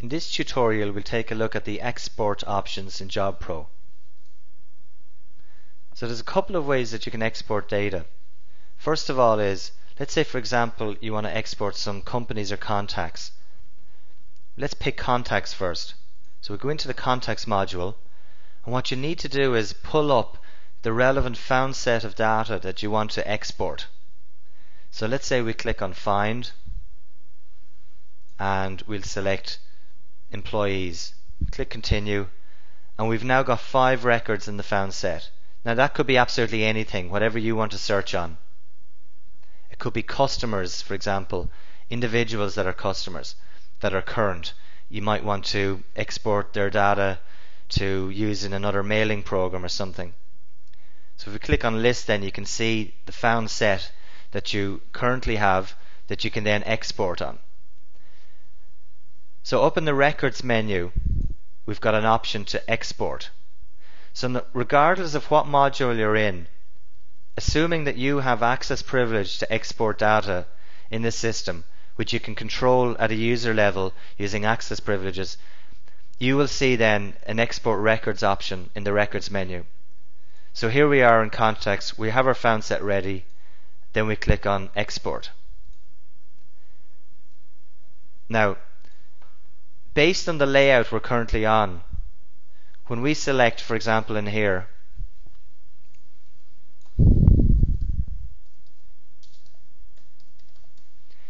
In this tutorial we'll take a look at the export options in JobPro. So there's a couple of ways that you can export data. First of all is, let's say for example you want to export some companies or contacts. Let's pick contacts first. So we go into the contacts module, and what you need to do is pull up the relevant found set of data that you want to export. So let's say we click on Find and we'll select Employees. Click Continue, and we've now got 5 records in the found set. Now that could be absolutely anything, whatever you want to search on. It could be customers, for example, individuals that are customers, that are current. You might want to export their data to use in another mailing program or something. So if we click on List, then you can see the found set that you currently have that you can then export on. So up in the Records menu, we've got an option to export. So regardless of what module you're in, assuming that you have access privilege to export data in this system, which you can control at a user level using access privileges, you will see then an Export Records option in the Records menu. So here we are in Contacts, we have our found set ready, then we click on Export. Now, based on the layout we're currently on, when we select, for example, in here,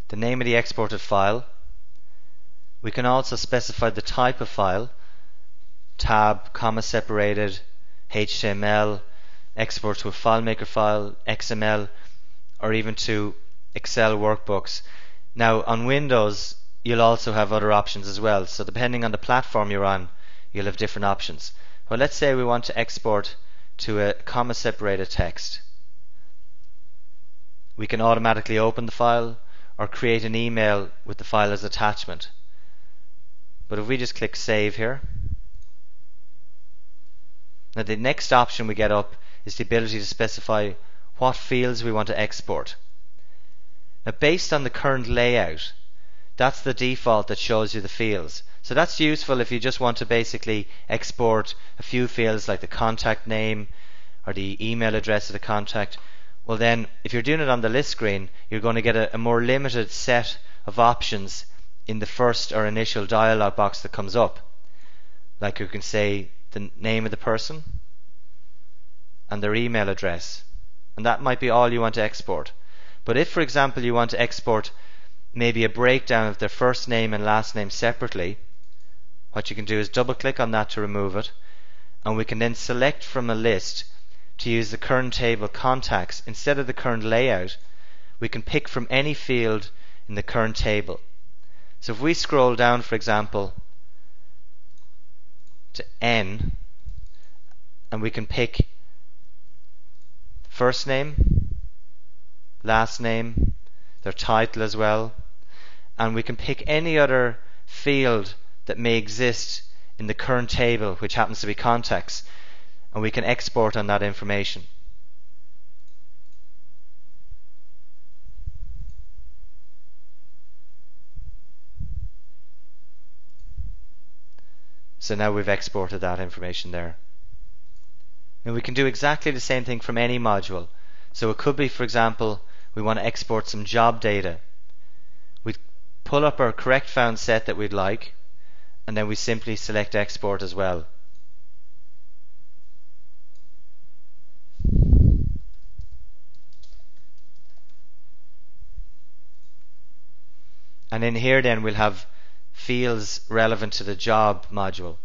the name of the exported file, we can also specify the type of file, tab, comma separated, HTML, export to a FileMaker file, XML, or even to Excel workbooks. Now on Windows you'll also have other options as well, so depending on the platform you're on you'll have different options. Well, let's say we want to export to a comma separated text. We can automatically open the file or create an email with the file as attachment. But if we just click Save here, now the next option we get up is the ability to specify what fields we want to export. Now based on the current layout, that's the default that shows you the fields. So that's useful if you just want to basically export a few fields like the contact name or the email address of the contact. Well then, if you're doing it on the list screen, you're going to get a more limited set of options in the first or initial dialog box that comes up. Like you can say the name of the person and their email address, and that might be all you want to export. But if, for example, you want to export maybe a breakdown of their first name and last name separately, what you can do is double click on that to remove it, and we can then select from a list to use the current table contacts. Instead of the current layout, we can pick from any field in the current table. So if we scroll down, for example, to N, and we can pick first name, last name, their title as well, and we can pick any other field that may exist in the current table which happens to be contacts, and we can export on that information. So now we've exported that information there. And we can do exactly the same thing from any module. So it could be, for example, we want to export some job data. We pull up our correct found set that we'd like, and then we simply select Export as well. And in here then we'll have fields relevant to the job module.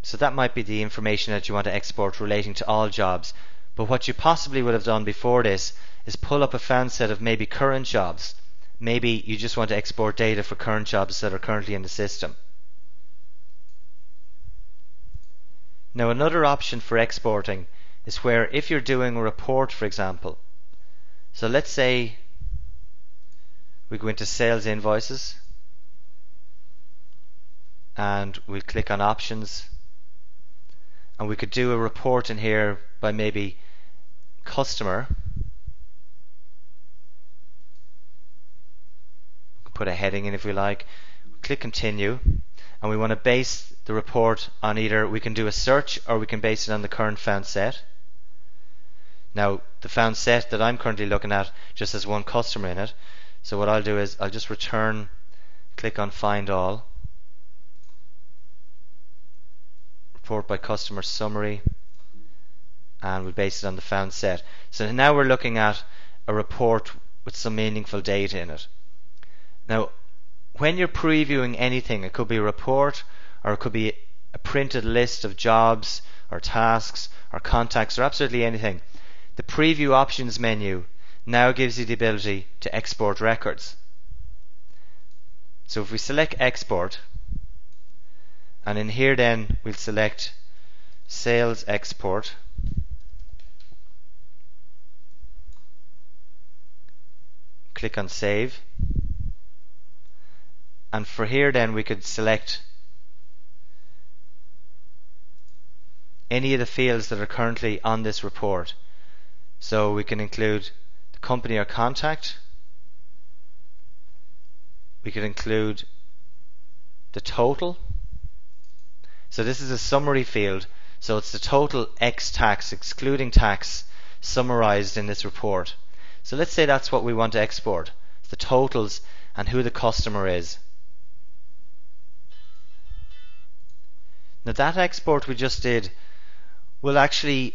So that might be the information that you want to export relating to all jobs. But what you possibly would have done before this is pull up a found set of maybe current jobs. Maybe you just want to export data for current jobs that are currently in the system. Now another option for exporting is where if you're doing a report, for example. So let's say we go into Sales Invoices, and we'll click on options, and we could do a report in here by maybe customer. We can put a heading in if we like. Click continue, and we want to base the report on either we can do a search or we can base it on the current found set. Now the found set that I'm currently looking at just has one customer in it, so what I'll do is I'll just return, click on find all, report by customer summary, and we'll base it on the found set. So now we're looking at a report with some meaningful data in it. Now when you're previewing anything, it could be a report or it could be a printed list of jobs or tasks or contacts or absolutely anything. The preview options menu now gives you the ability to export records. So if we select export, and in here then we'll select sales export, click on save, and for here then we could select any of the fields that are currently on this report. So we can include the company or contact, we could include the total. So this is a summary field, so it's the total X tax excluding tax summarized in this report. So let's say that's what we want to export, the totals and who the customer is. Now that export we just did will actually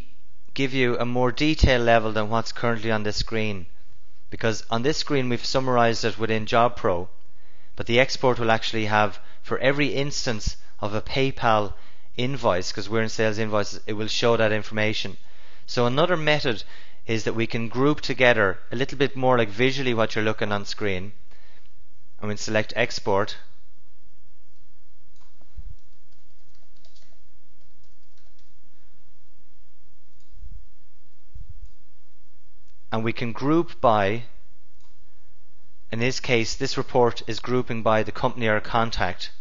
give you a more detailed level than what's currently on this screen, because on this screen we've summarized it within JobPro, but the export will actually have, for every instance of a PayPal invoice, because we're in sales invoices, it will show that information. So another method is that we can group together a little bit more like visually what you're looking on screen, and we'll select export, and we can group by, in this case this report is grouping by the company or contact,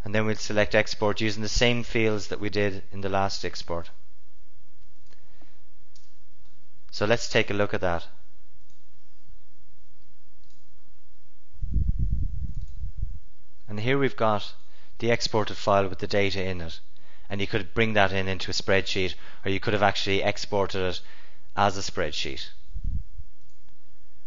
and then we'll select export using the same fields that we did in the last export. So let's take a look at that. And here we've got the exported file with the data in it, and you could bring that into a spreadsheet, or you could have actually exported it as a spreadsheet.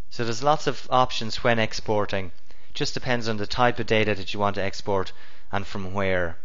So there's lots of options when exporting. It just depends on the type of data that you want to export and from where.